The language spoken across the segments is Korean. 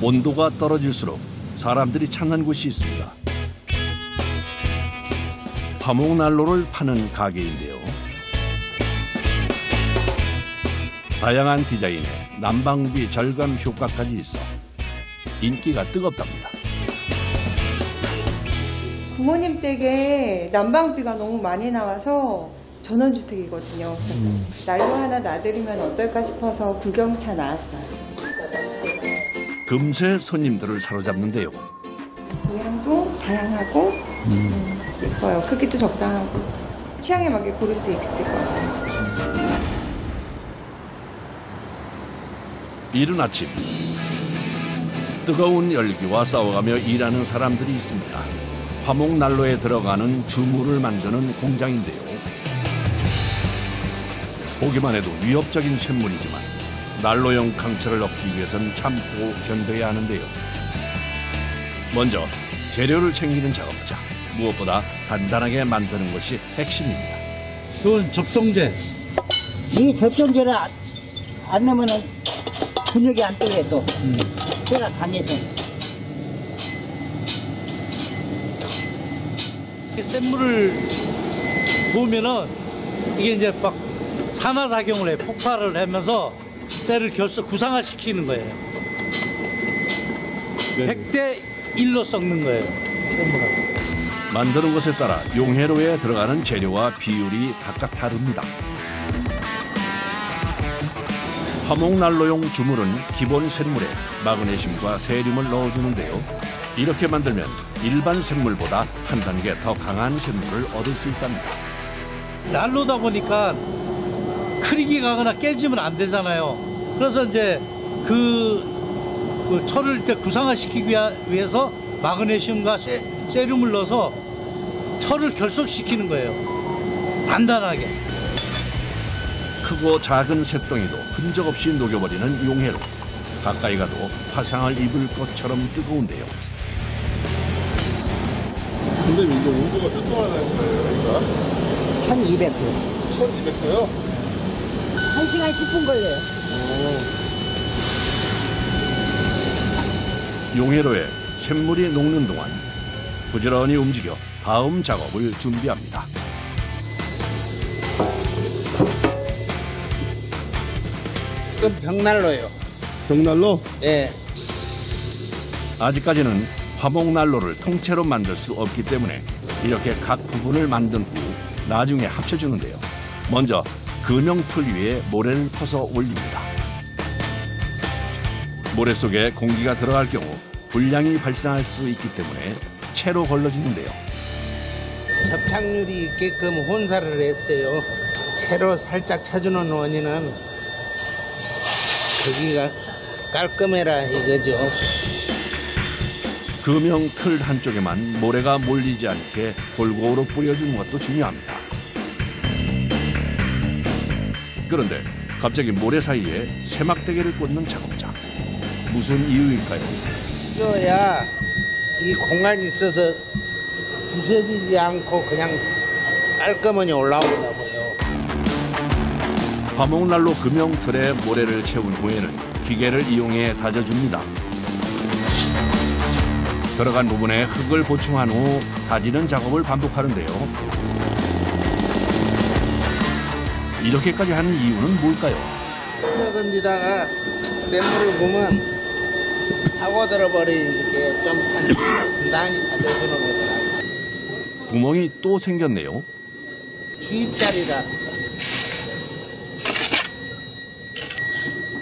온도가 떨어질수록 사람들이 찾는 곳이 있습니다. 화목난로를 파는 가게인데요. 다양한 디자인에 난방비 절감 효과까지 있어 인기가 뜨겁답니다. 부모님 댁에 난방비가 너무 많이 나와서 전원주택이거든요. 난로 하나 놔드리면 어떨까 싶어서 구경차 나왔어요. 금세 손님들을 사로잡는데요. 모양도 다양하고 예뻐요. 크기도 적당하고 취향에 맞게 고를 수 있을 것 같아요. 이른 아침 뜨거운 열기와 싸워가며 일하는 사람들이 있습니다. 화목난로에 들어가는 주물을 만드는 공장인데요. 보기만 해도 위협적인 쇳물이지만 난로용 강철을 넣기 위해선 참고 견뎌야 하는데요. 먼저 재료를 챙기는 작업자. 무엇보다 단단하게 만드는 것이 핵심입니다. 이건 접성제. 이 접성제를 안 넣으면 근육이 안 떠요 또. 쇠가 강해서. 센물을 부으면은 이게 이제 막 산화작용을 해, 폭발을 하면서 쇠를 구상화시키는 거예요. 100대 1로 썩는 거예요. 센물하고. 만드는 것에 따라 용해로에 들어가는 재료와 비율이 각각 다릅니다. 화목난로용 주물은 기본 쇳물에 마그네슘과 세륨을 넣어주는데요. 이렇게 만들면 일반 쇳물보다 한 단계 더 강한 쇳물을 얻을 수 있답니다. 난로다 보니까 크리기 가거나 깨지면 안 되잖아요. 그래서 이제 그 철을 이제 구상화시키기 위해서 마그네슘과 세륨을 넣어서 철을 결속시키는 거예요. 단단하게. 크고 작은 쇳덩이도 흔적 없이 녹여버리는 용해로. 가까이 가도 화상을 입을 것처럼 뜨거운데요. 근데 이게 온도가 몇 도나 되는 거예요? 1200도. 1200도요? 1시간 10분 걸려요. 용해로에 쇳물이 녹는 동안 부지런히 움직여 다음 작업을 준비합니다. 이건 벽난로예요. 벽난로? 예. 아직까지는 화목난로를 통째로 만들 수 없기 때문에 이렇게 각 부분을 만든 후 나중에 합쳐주는데요. 먼저 금형틀 위에 모래를 퍼서 올립니다. 모래 속에 공기가 들어갈 경우 불량이 발생할 수 있기 때문에 채로 걸러주는데요. 접착률이 있게끔 혼사를 했어요. 채로 살짝 쳐주는 원인은 거기가 깔끔해라 이거죠. 금형틀 한쪽에만 모래가 몰리지 않게 골고루 뿌려주는 것도 중요합니다. 그런데 갑자기 모래 사이에 세막대기를 꽂는 작업자. 무슨 이유일까요? 이어야 이 공간이 있어서 부서지지 않고 그냥 깔끔하게 올라오더라고요. 화목난로 금형틀에 모래를 채운 후에는 기계를 이용해 다져줍니다. 들어간 부분에 흙을 보충한 후 다지는 작업을 반복하는데요. 이렇게까지 하는 이유는 뭘까요? 건지다가 샘물을 보면 하고 들어버리는 게 좀 단단히 받아주는 거더라고요. 구멍이 또 생겼네요. 주입자리다.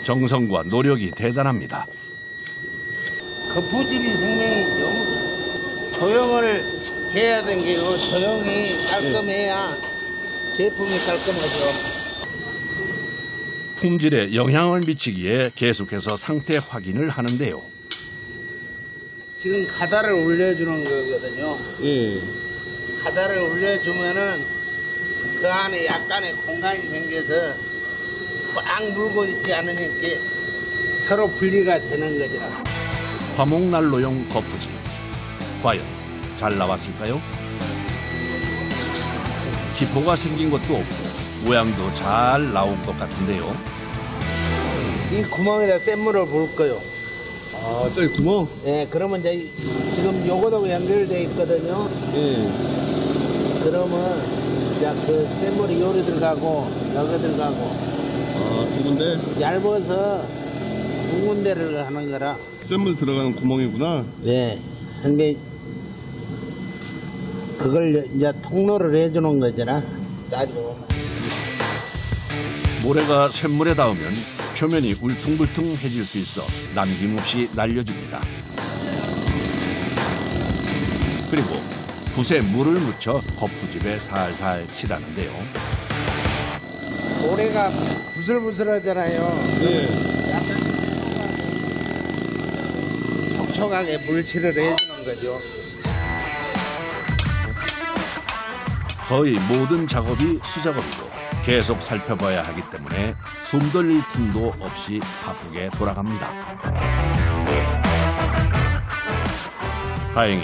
정성과 노력이 대단합니다. 거푸집이 생명이죠. 조형을 해야 되는 게요. 조형이 깔끔해야 제품이 깔끔하죠. 품질에 영향을 미치기에 계속해서 상태 확인을 하는데요. 지금 가다를 올려주는 거거든요. 예. 가다를 올려주면은 그 안에 약간의 공간이 생겨서 꽉 물고 있지 않으니까 서로 분리가 되는 거죠. 화목난로용 거푸집. 과연 잘 나왔을까요? 기포가 생긴 것도 없고 모양도 잘 나온 것 같은데요. 이 구멍에다 센물을 부을 거요. 아, 저기 구멍? 예, 그러면 이제 지금 요거도 연결돼 있거든요. 예. 그러면 이제 그 샘물이 요리 들어가고 여기 들어가고 아, 두 군데? 얇아서 두 군데를 하는 거라. 샘물 들어가는 구멍이구나. 네. 근데 그걸 이제 통로를 해주는 거잖아. 따지고 보면. 모래가 샘물에 닿으면 표면이 울퉁불퉁해질 수 있어 남김없이 날려줍니다. 그리고 붓에 물을 묻혀 거푸집에 살살 칠하는데요. 모래가 부슬부슬하잖아요. 예. 촉촉하게 물칠을 해주는 거죠. 거의 모든 작업이 수작업이고 계속 살펴봐야 하기 때문에 숨 돌릴 틈도 없이 바쁘게 돌아갑니다. 다행히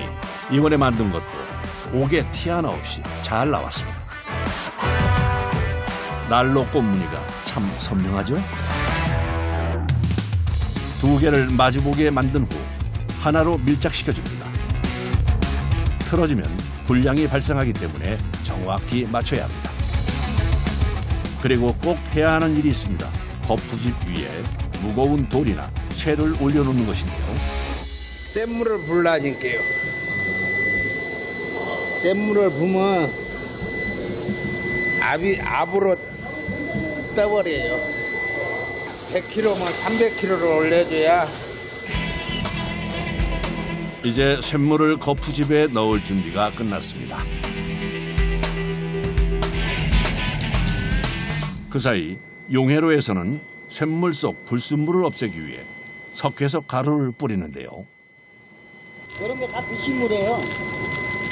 이번에 만든 것도 옥에 티 하나 없이 잘 나왔습니다. 난로 꽃무늬가 참 선명하죠? 두 개를 마주보게 만든 후 하나로 밀착시켜줍니다. 틀어지면 불량이 발생하기 때문에 정확히 맞춰야 합니다. 그리고 꼭 해야 하는 일이 있습니다. 거푸집 위에 무거운 돌이나 쇠를 올려놓는 것인데요. 샘물을 불라니까요. 샘물을 부으면 압으로 떠버려요. 100kg면 300kg를 올려줘야. 이제 샘물을 거푸집에 넣을 준비가 끝났습니다. 그 사이 용해로에서는 샘물 속 불순물을 없애기 위해 석회석 가루를 뿌리는데요. 이런 게 다 불순물이에요.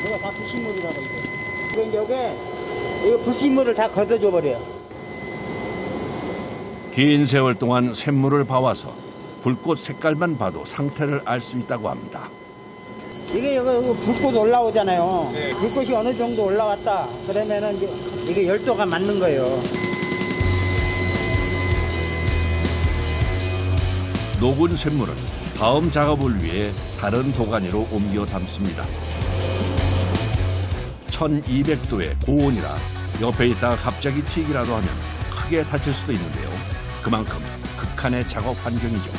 이거 다 불순물이라고 이게. 그런데 여기 이거 불순물을 다 걷어줘 버려요. 긴 세월 동안 샘물을 봐와서 불꽃 색깔만 봐도 상태를 알 수 있다고 합니다. 이게 여기 불꽃 올라오잖아요. 불꽃이 어느 정도 올라왔다. 그러면은 이게 열도가 맞는 거예요. 녹은 샘물은 다음 작업을 위해 다른 도가니로 옮겨 담습니다. 1200도의 고온이라 옆에 있다가 갑자기 튀기라도 하면 크게 다칠 수도 있는데요. 그만큼 극한의 작업 환경이죠.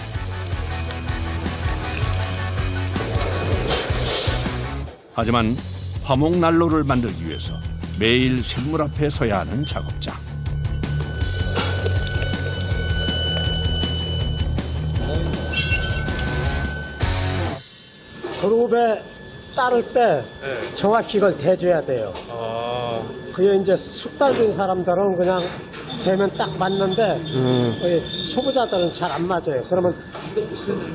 하지만 화목난로를 만들기 위해서 매일 샘물 앞에 서야 하는 작업자. 그룹에 따를 때 정확히 이걸 대줘야 돼요. 그게 이제 숙달된 사람들은 그냥 대면 딱 맞는데 초보자들은 잘 안 맞아요. 그러면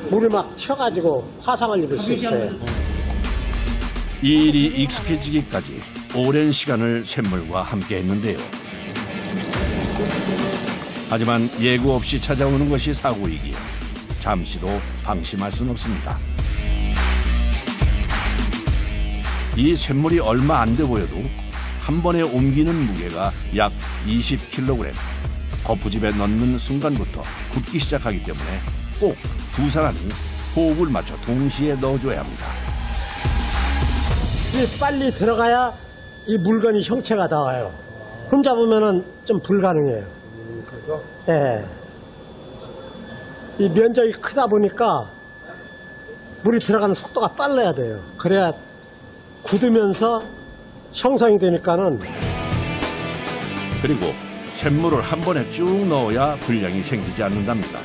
물이 막 튀어가지고 화상을 입을 수 있어요. 이 일이 익숙해지기까지 오랜 시간을 샘물과 함께 했는데요. 하지만 예고 없이 찾아오는 것이 사고이기에 잠시도 방심할 수는 없습니다. 이 샘물이 얼마 안 돼 보여도 한 번에 옮기는 무게가 약 20kg. 거푸집에 넣는 순간부터 굳기 시작하기 때문에 꼭 두 사람이 호흡을 맞춰 동시에 넣어줘야 합니다. 이 빨리 들어가야 이 물건이 형체가 나와요. 혼자 보면은 좀 불가능해요. 그래서? 예. 이 면적이 크다 보니까 물이 들어가는 속도가 빨라야 돼요. 그래야 굳으면서 형성이 되니까는. 그리고 샘물을 한 번에 쭉 넣어야 불량이 생기지 않는답니다.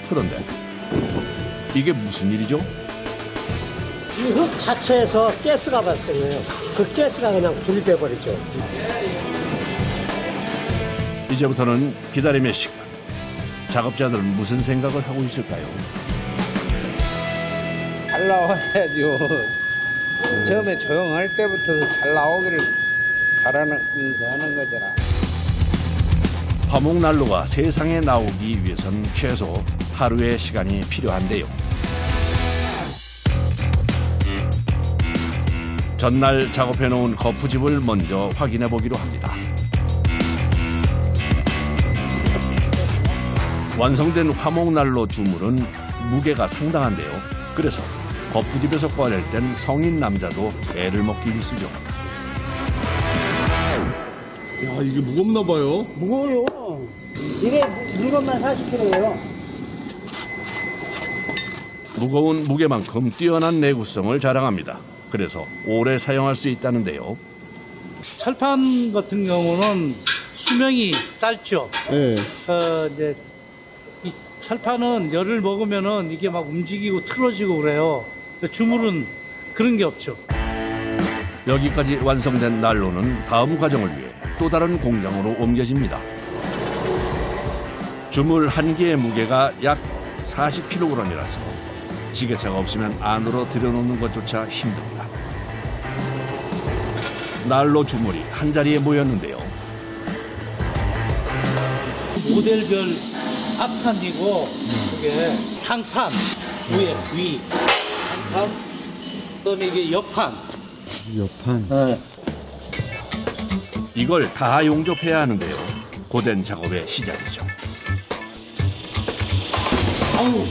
그런데 이게 무슨 일이죠? 이 흙 자체에서 가스가 발생해요. 그 가스가 그냥 불이 돼버리죠. 이제부터는 기다림의 시간. 작업자들은 무슨 생각을 하고 있을까요? 잘 나와야죠. 처음에 조용할 때부터 잘 나오기를 바라면서 하는 거잖아. 화목난로가 세상에 나오기 위해선 최소 하루의 시간이 필요한데요. 전날 작업해놓은 거푸집을 먼저 확인해 보기로 합니다. 완성된 화목난로 주물은 무게가 상당한데요. 그래서 거푸집에서 꺼낼 땐 성인 남자도 애를 먹기 일쑤죠. 야, 이게 무겁나 봐요. 무거워요. 이게 물건만 40kg예요. 무거운 무게만큼 뛰어난 내구성을 자랑합니다. 그래서 오래 사용할 수 있다는데요. 철판 같은 경우는 수명이 짧죠. 네. 이제 이 철판은 열을 먹으면은 이게 막 움직이고 틀어지고 그래요. 주물은 그런 게 없죠. 여기까지 완성된 난로는 다음 과정을 위해 또 다른 공장으로 옮겨집니다. 주물 한 개의 무게가 약 40kg이라서 지게차가 없으면 안으로 들여놓는 것조차 힘듭니다. 난로 주물이 한 자리에 모였는데요. 모델별 앞판이고 이게 상판 위에 위 상판 그다음에 이게 옆판. 네. 이걸 다 용접해야 하는데요. 고된 작업의 시작이죠. 아우.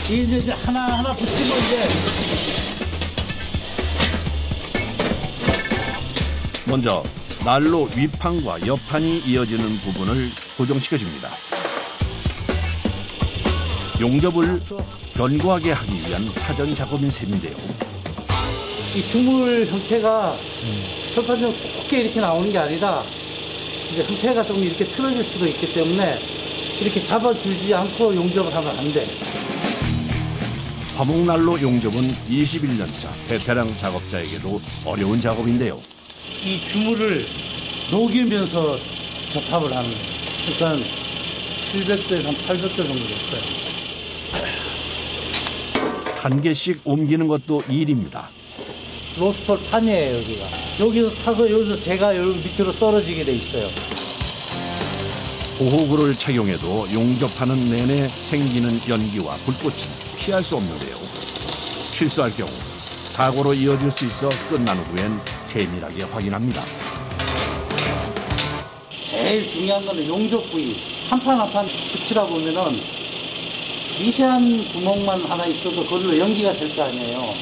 이제 하나하나 붙이면 이제 먼저 난로 윗판과 옆판이 이어지는 부분을 고정시켜줍니다. 용접을 견고하게 하기 위한 사전 작업인 셈인데요. 이 주물 형태가 철판처럼 곱게 이렇게 나오는 게 아니라 이제 형태가 좀 이렇게 틀어질 수도 있기 때문에 이렇게 잡아주지 않고 용접을 하면 안 돼. 화목난로 용접은 21년차 베테랑 작업자에게도 어려운 작업인데요. 이 주물을 녹이면서 접합을 하는 거예요. 그러니까 700도에서 한 800도 정도 될 거예요. 한 개씩 옮기는 것도 일입니다. 로스톨 판이에요, 여기가. 여기서 타서 여기서 제가 여기 밑으로 떨어지게 돼 있어요. 보호구를 착용해도 용접하는 내내 생기는 연기와 불꽃은 피할 수 없는데요. 실수할 경우 사고로 이어질 수 있어 끝난 후엔 세밀하게 확인합니다. 제일 중요한 거는 용접 부위. 한 판 한 판 붙이다 보면은 미세한 구멍만 하나 있어도 거기로 연기가 될 거 아니에요.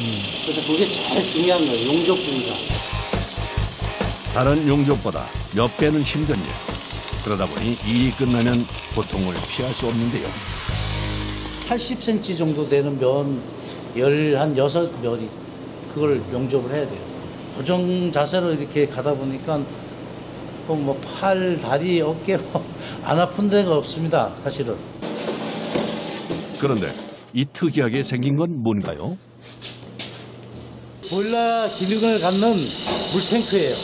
그래서 그게 제일 중요한 거예요, 용접 부위가. 다른 용접보다 몇 배는 힘든 일. 그러다 보니 일이 끝나면 고통을 피할 수 없는데요. 80cm 정도 되는 면, 한 6면이 그걸 용접을 해야 돼요. 고정 자세로 이렇게 가다 보니까 뭐 팔, 다리, 어깨 안 아픈 데가 없습니다, 사실은. 그런데 이 특이하게 생긴 건 뭔가요? 보일러 기능을 갖는 물탱크예요.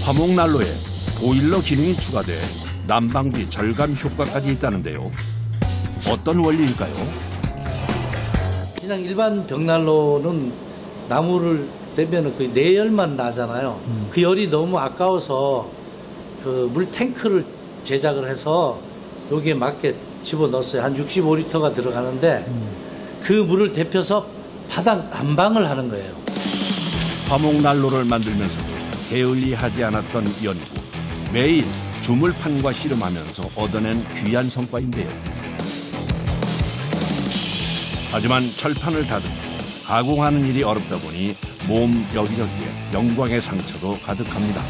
화목난로에 보일러 기능이 추가돼 난방비 절감 효과까지 있다는데요. 어떤 원리일까요? 그냥 일반 벽난로는 나무를 대면 그 내열만 나잖아요. 그 열이 너무 아까워서 그 물탱크를 제작을 해서 여기에 맞게 집어넣었어요. 한 65리터가 들어가는데 그 물을 데펴서 바닥 난방을 하는 거예요. 화목난로를 만들면서도 게을리하지 않았던 연구. 매일 주물판과 씨름하면서 얻어낸 귀한 성과인데요. 하지만 철판을 다듬고 가공하는 일이 어렵다 보니 몸 여기저기에 영광의 상처도 가득합니다.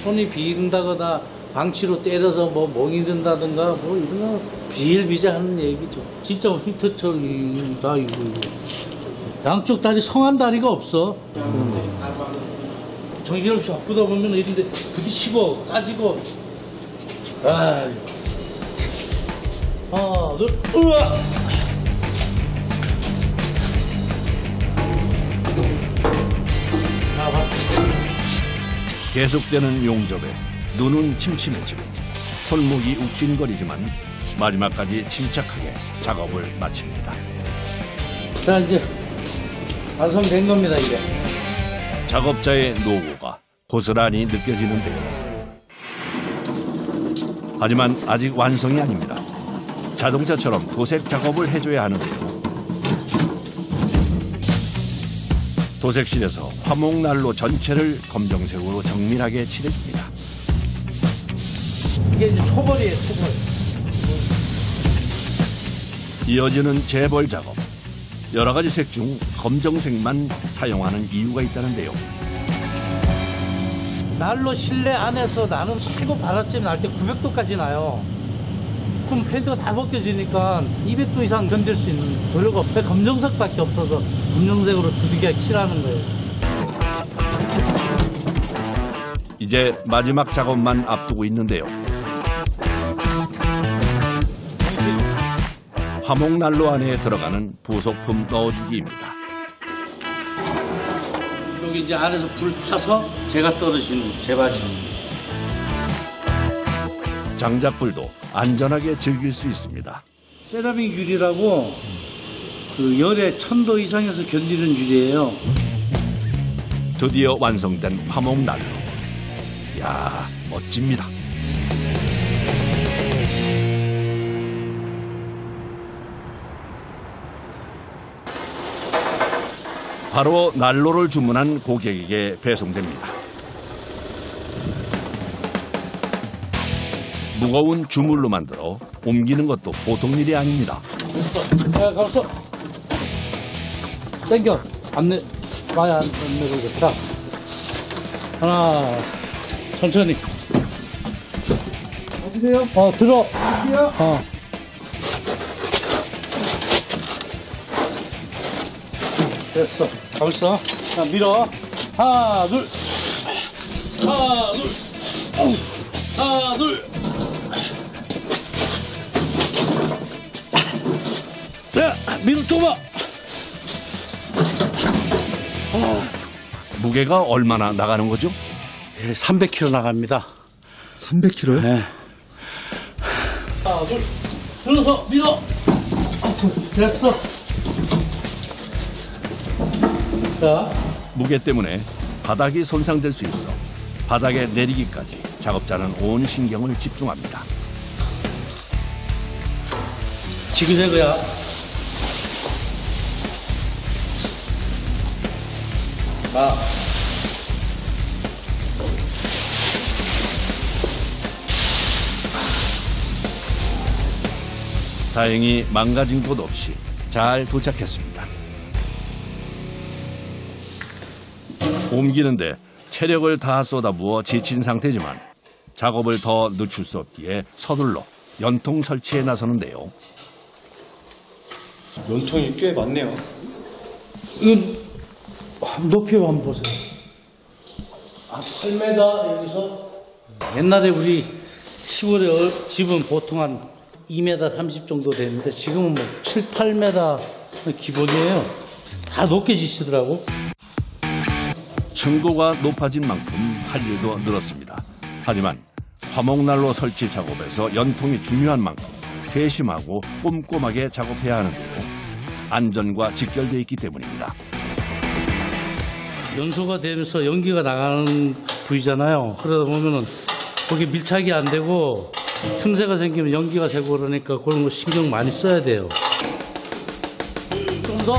손이 비린다거나 방치로 때려서 뭐 멍이 든다든가 뭐 이런 거 비일비재하는 얘기죠. 진짜 휘트철이다 이거. 양쪽 다리 성한 다리가 없어. 그런데 정신없이 아프다 보면 이런데 부딪히고 까지고. 아, 하나, 둘, 으아! 계속되는 용접에 눈은 침침해지고 손목이 욱신거리지만 마지막까지 침착하게 작업을 마칩니다. 자, 이제 완성된 겁니다, 이게. 작업자의 노고가 고스란히 느껴지는데요. 하지만 아직 완성이 아닙니다. 자동차처럼 도색 작업을 해줘야 하는데요. 도색실에서 화목난로 전체를 검정색으로 정밀하게 칠해줍니다. 이게 이제 초벌이에요, 초벌. 이어지는 재벌 작업. 여러 가지 색 중 검정색만 사용하는 이유가 있다는데요. 난로 실내 안에서 나는 최고 바닷짐 날 때 900도까지 나요. 그럼 팬트가 다 벗겨지니까 200도 이상 견딜 수 있는 도료가 없어요. 검정색밖에 없어서 검정색으로 두들겨 칠하는 거예요. 이제 마지막 작업만 앞두고 있는데요. 화목난로 안에 들어가는 부속품 넣어주기입니다. 여기 이제 안에서 불 타서 재가 떨어지는 재밭입니다. 장작불도 안전하게 즐길 수 있습니다. 세라믹 유리라고 그 열에 1000도 이상에서 견디는 유리예요. 드디어 완성된 화목난로. 이야, 멋집니다. 바로 난로를 주문한 고객에게 배송됩니다. 무거운 주물로 만들어 옮기는 것도 보통 일이 아닙니다. 야, 가서 땡겨. 안 내, 많이 안 내려오겠다. 하나, 천천히. 어디세요? 들어. 어디요? 됐어. 가고 있어. 자, 밀어. 하나, 둘. 하나, 둘. 하나, 둘. 야, 밀어 좁아. 무게가 얼마나 나가는 거죠? 300kg 나갑니다. 300kg요? 네. 하나, 둘. 들어서 밀어. 됐어. 자. 무게 때문에 바닥이 손상될 수 있어 바닥에 내리기까지 작업자는 온 신경을 집중합니다. 지그재그야. 다행히 망가진 곳 없이 잘 도착했습니다. 옮기는데 체력을 다 쏟아부어 지친 상태지만 작업을 더 늦출 수 없기에 서둘러 연통 설치에 나서는데요. 연통이 꽤 많네요. 높이 한번 보세요. 8m 여기서. 옛날에 우리 시골에 집은 보통 한 2m 30 정도 되는데 지금은 뭐 7, 8m 기본이에요. 다 높게 지시더라고. 층고가 높아진 만큼 할 일도 늘었습니다. 하지만 화목난로 설치 작업에서 연통이 중요한 만큼 세심하고 꼼꼼하게 작업해야 하는데요. 안전과 직결되어 있기 때문입니다. 연소가 되면서 연기가 나가는 부위잖아요. 그러다 보면은 거기 밀착이 안 되고 틈새가 생기면 연기가 새고 그러니까 그런 거 신경 많이 써야 돼요. 좀 더.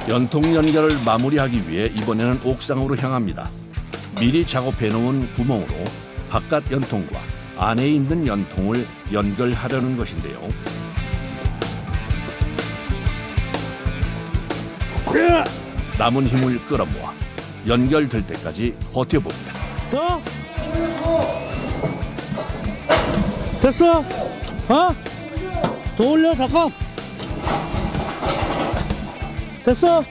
연통 연결을 마무리하기 위해 이번에는 옥상으로 향합니다. 미리 작업해놓은 구멍으로 바깥 연통과 안에 있는 연통을 연결하려는 것인데요. 남은 힘을 끌어모아 연결될 때까지 버텨봅니다. 더? 됐어? 더 올려, 잠깐. 됐어?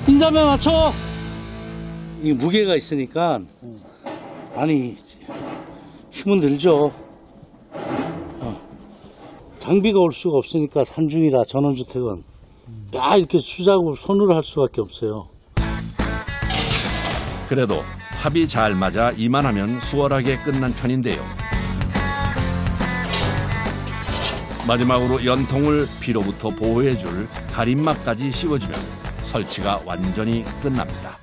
힘자매 맞춰. 이 무게가 있으니까 많이 힘은 들죠. 장비가 올 수가 없으니까 산중이라 전원주택은 야 이렇게 수작업을 손으로 할 수밖에 없어요. 그래도 합이 잘 맞아 이만하면 수월하게 끝난 편인데요. 마지막으로 연통을 피로부터 보호해줄 가림막까지 씌워주면 설치가 완전히 끝납니다.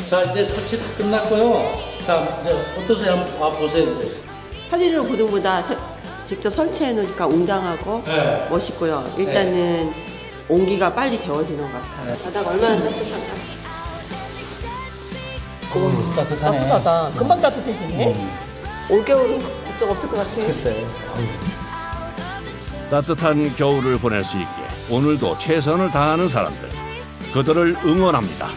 자, 이제 설치 다 끝났고요. 자, 이제 어떠세요? 한번 와보세요. 사진으로 보는 것보다 직접 설치해 놓으니까 웅장하고 네. 멋있고요. 일단은 온기가 빨리 데워지는 것 같아요. 바다가 얼마나 따뜻한가? 따뜻하다. 금방 따뜻해지네. 올겨울은 걱정 없을 것 같아요. 따뜻한 겨울을 보낼 수 있게 오늘도 최선을 다하는 사람들, 그들을 응원합니다.